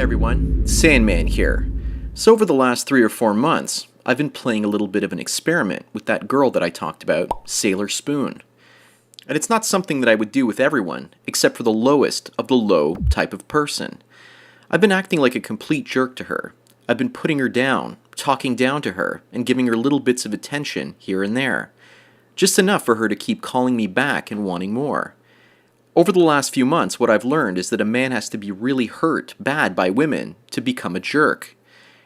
everyone, Sandman here. So over the last 3 or 4 months, I've been playing a little bit of an experiment with that girl that I talked about, Sailor Spoon. And it's not something that I would do with everyone, except for the lowest of the low type of person. I've been acting like a complete jerk to her. I've been putting her down, talking down to her, and giving her little bits of attention here and there. Just enough for her to keep calling me back and wanting more. Over the last few months, what I've learned is that a man has to be really hurt bad by women to become a jerk.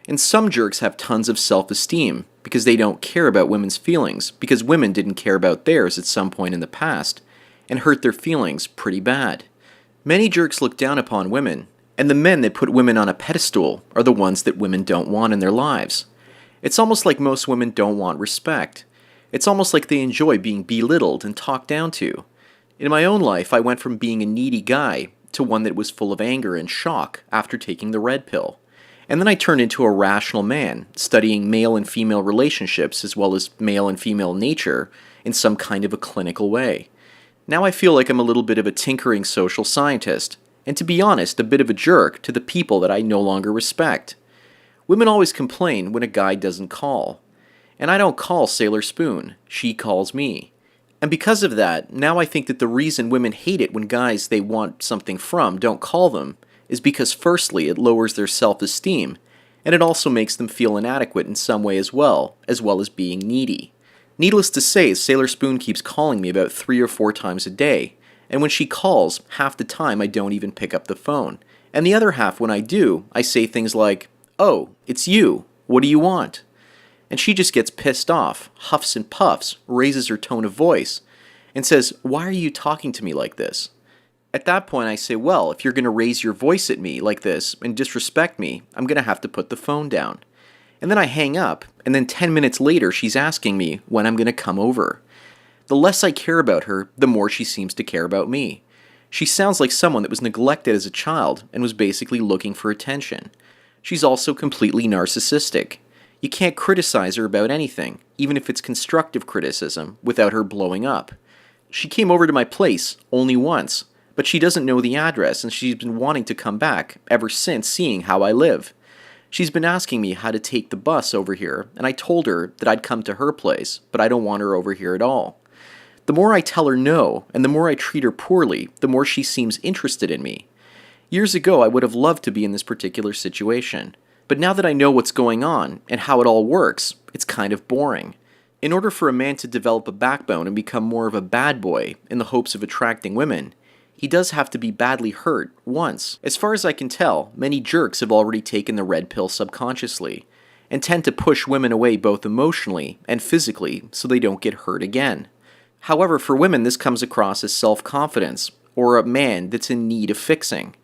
And some jerks have tons of self-esteem because they don't care about women's feelings, because women didn't care about theirs at some point in the past, and hurt their feelings pretty bad. Many jerks look down upon women, and the men that put women on a pedestal are the ones that women don't want in their lives. It's almost like most women don't want respect. It's almost like they enjoy being belittled and talked down to. In my own life, I went from being a needy guy to one that was full of anger and shock after taking the red pill. And then I turned into a rational man, studying male and female relationships as well as male and female nature in some kind of a clinical way. Now I feel like I'm a little bit of a tinkering social scientist, and to be honest, a bit of a jerk to the people that I no longer respect. Women always complain when a guy doesn't call. And I don't call Sailor Spoon, she calls me. And because of that, now I think that the reason women hate it when guys they want something from don't call them is because firstly, it lowers their self-esteem, and it also makes them feel inadequate in some way as well as being needy. Needless to say, Sailor Spoon keeps calling me about 3 or 4 times a day, and when she calls, half the time I don't even pick up the phone. And the other half, when I do, I say things like, "Oh, it's you. What do you want?" And she just gets pissed off, huffs and puffs, raises her tone of voice, and says, "Why are you talking to me like this?" At that point I say, well, if you're going to raise your voice at me like this and disrespect me, I'm going to have to put the phone down. And then I hang up, and then 10 minutes later she's asking me when I'm going to come over. The less I care about her, the more she seems to care about me. She sounds like someone that was neglected as a child and was basically looking for attention. She's also completely narcissistic. You can't criticize her about anything, even if it's constructive criticism, without her blowing up. She came over to my place only once, but she doesn't know the address and she's been wanting to come back ever since seeing how I live. She's been asking me how to take the bus over here, and I told her that I'd come to her place, but I don't want her over here at all. The more I tell her no, and the more I treat her poorly, the more she seems interested in me. Years ago, I would have loved to be in this particular situation. But now that I know what's going on and how it all works, it's kind of boring. In order for a man to develop a backbone and become more of a bad boy in the hopes of attracting women, he does have to be badly hurt once. As far as I can tell, many jerks have already taken the red pill subconsciously, and tend to push women away both emotionally and physically so they don't get hurt again. However, for women this comes across as self-confidence, or a man that's in need of fixing.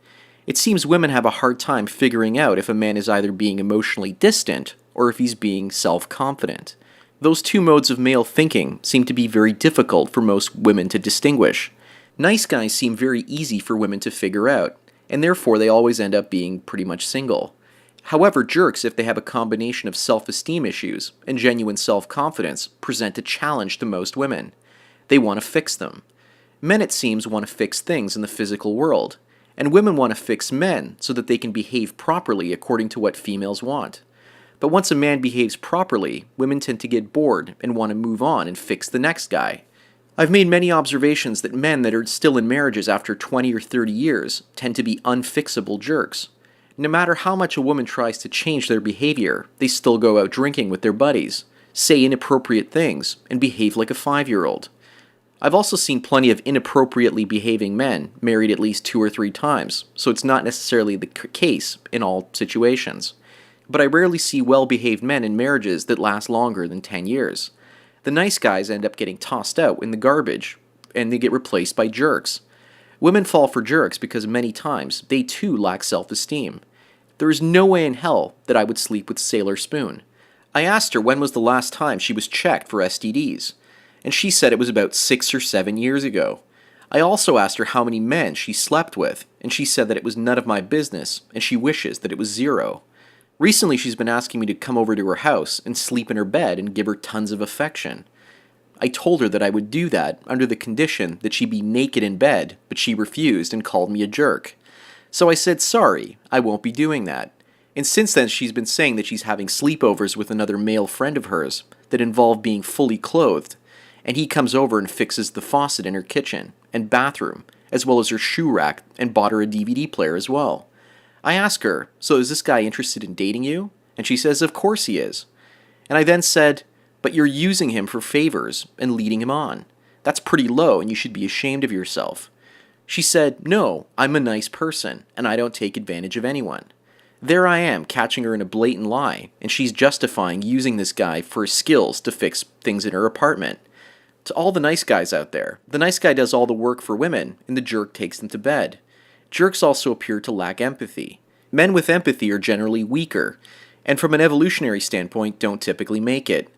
It seems women have a hard time figuring out if a man is either being emotionally distant or if he's being self-confident. Those two modes of male thinking seem to be very difficult for most women to distinguish. Nice guys seem very easy for women to figure out, and therefore they always end up being pretty much single. However, jerks, if they have a combination of self-esteem issues and genuine self-confidence, present a challenge to most women. They want to fix them. Men, it seems, want to fix things in the physical world. And women want to fix men so that they can behave properly according to what females want. But once a man behaves properly, women tend to get bored and want to move on and fix the next guy. I've made many observations that men that are still in marriages after 20 or 30 years tend to be unfixable jerks. No matter how much a woman tries to change their behavior, they still go out drinking with their buddies, say inappropriate things, and behave like a 5-year-old. I've also seen plenty of inappropriately behaving men married at least 2 or 3 times, so it's not necessarily the case in all situations. But I rarely see well-behaved men in marriages that last longer than 10 years. The nice guys end up getting tossed out in the garbage, and they get replaced by jerks. Women fall for jerks because many times they too lack self-esteem. There is no way in hell that I would sleep with Sailor Spoon. I asked her when was the last time she was checked for STDs. And she said it was about 6 or 7 years ago. I also asked her how many men she slept with, and she said that it was none of my business, and she wishes that it was 0. Recently she's been asking me to come over to her house and sleep in her bed and give her tons of affection. I told her that I would do that under the condition that she be naked in bed, but she refused and called me a jerk. So I said, sorry, I won't be doing that. And since then, she's been saying that she's having sleepovers with another male friend of hers that involve being fully clothed, and he comes over and fixes the faucet in her kitchen and bathroom, as well as her shoe rack, and bought her a DVD player as well. I ask her, so is this guy interested in dating you? And she says, of course he is. And I then said, but you're using him for favors and leading him on. That's pretty low and you should be ashamed of yourself. She said, no, I'm a nice person and I don't take advantage of anyone. There I am, catching her in a blatant lie, and she's justifying using this guy for his skills to fix things in her apartment. To all the nice guys out there, the nice guy does all the work for women and the jerk takes them to bed. Jerks also appear to lack empathy. Men with empathy are generally weaker, and from an evolutionary standpoint don't typically make it.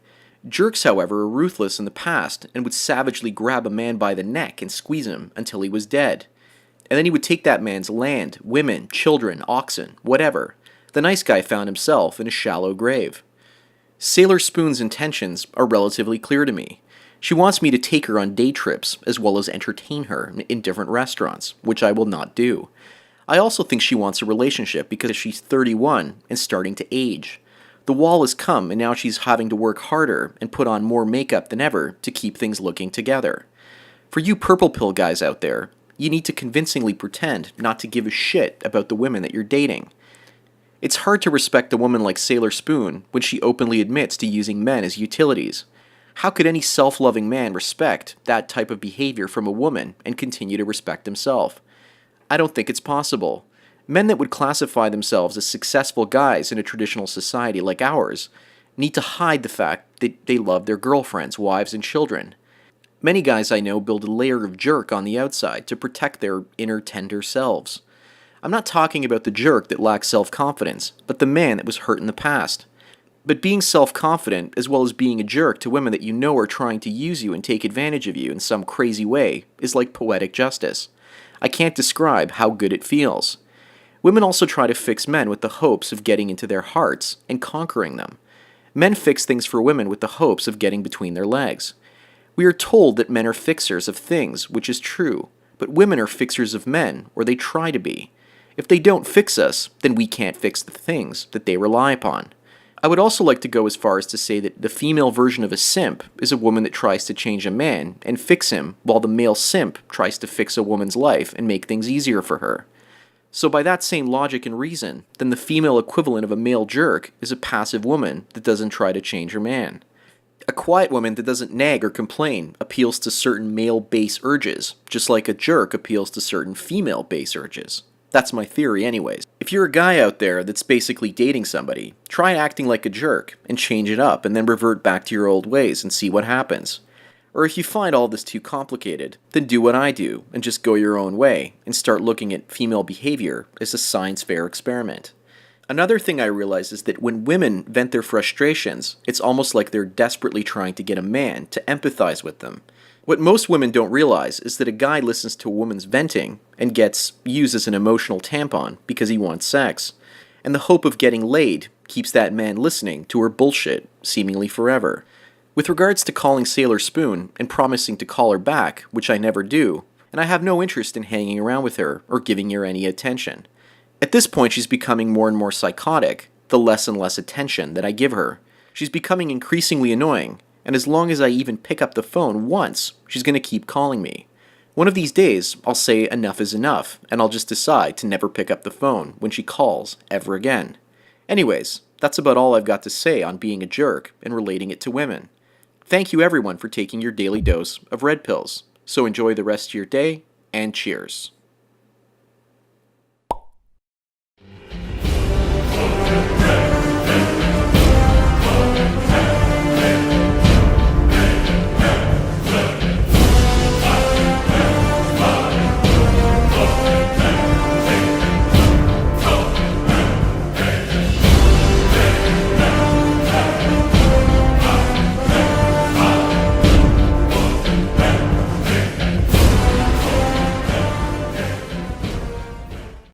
Jerks, however, are ruthless in the past and would savagely grab a man by the neck and squeeze him until he was dead. And then he would take that man's land, women, children, oxen, whatever. The nice guy found himself in a shallow grave. Sailor Spoon's intentions are relatively clear to me. She wants me to take her on day trips as well as entertain her in different restaurants, which I will not do. I also think she wants a relationship because she's 31 and starting to age. The wall has come and now she's having to work harder and put on more makeup than ever to keep things looking together. For you purple pill guys out there, you need to convincingly pretend not to give a shit about the women that you're dating. It's hard to respect a woman like Sailor Spoon when she openly admits to using men as utilities. How could any self-loving man respect that type of behavior from a woman and continue to respect himself? I don't think it's possible. Men that would classify themselves as successful guys in a traditional society like ours need to hide the fact that they love their girlfriends, wives, and children. Many guys I know build a layer of jerk on the outside to protect their inner tender selves. I'm not talking about the jerk that lacks self-confidence, but the man that was hurt in the past. But being self-confident, as well as being a jerk to women that you know are trying to use you and take advantage of you in some crazy way, is like poetic justice. I can't describe how good it feels. Women also try to fix men with the hopes of getting into their hearts and conquering them. Men fix things for women with the hopes of getting between their legs. We are told that men are fixers of things, which is true, but women are fixers of men, or they try to be. If they don't fix us, then we can't fix the things that they rely upon. I would also like to go as far as to say that the female version of a simp is a woman that tries to change a man and fix him, while the male simp tries to fix a woman's life and make things easier for her. So by that same logic and reason, then the female equivalent of a male jerk is a passive woman that doesn't try to change her man. A quiet woman that doesn't nag or complain appeals to certain male base urges, just like a jerk appeals to certain female base urges. That's my theory anyways. If you're a guy out there that's basically dating somebody, try acting like a jerk and change it up and then revert back to your old ways and see what happens. Or if you find all this too complicated, then do what I do and just go your own way and start looking at female behavior as a science fair experiment. Another thing I realize is that when women vent their frustrations, it's almost like they're desperately trying to get a man to empathize with them. What most women don't realize is that a guy listens to a woman's venting and gets used as an emotional tampon because he wants sex. And the hope of getting laid keeps that man listening to her bullshit seemingly forever. With regards to calling Sailor Spoon and promising to call her back, which I never do, and I have no interest in hanging around with her or giving her any attention. At this point she's becoming more and more psychotic, the less and less attention that I give her. She's becoming increasingly annoying, and as long as I even pick up the phone once, she's going to keep calling me. One of these days, I'll say enough is enough, and I'll just decide to never pick up the phone when she calls ever again. Anyways, that's about all I've got to say on being a jerk and relating it to women. Thank you everyone for taking your daily dose of red pills. So enjoy the rest of your day, and cheers.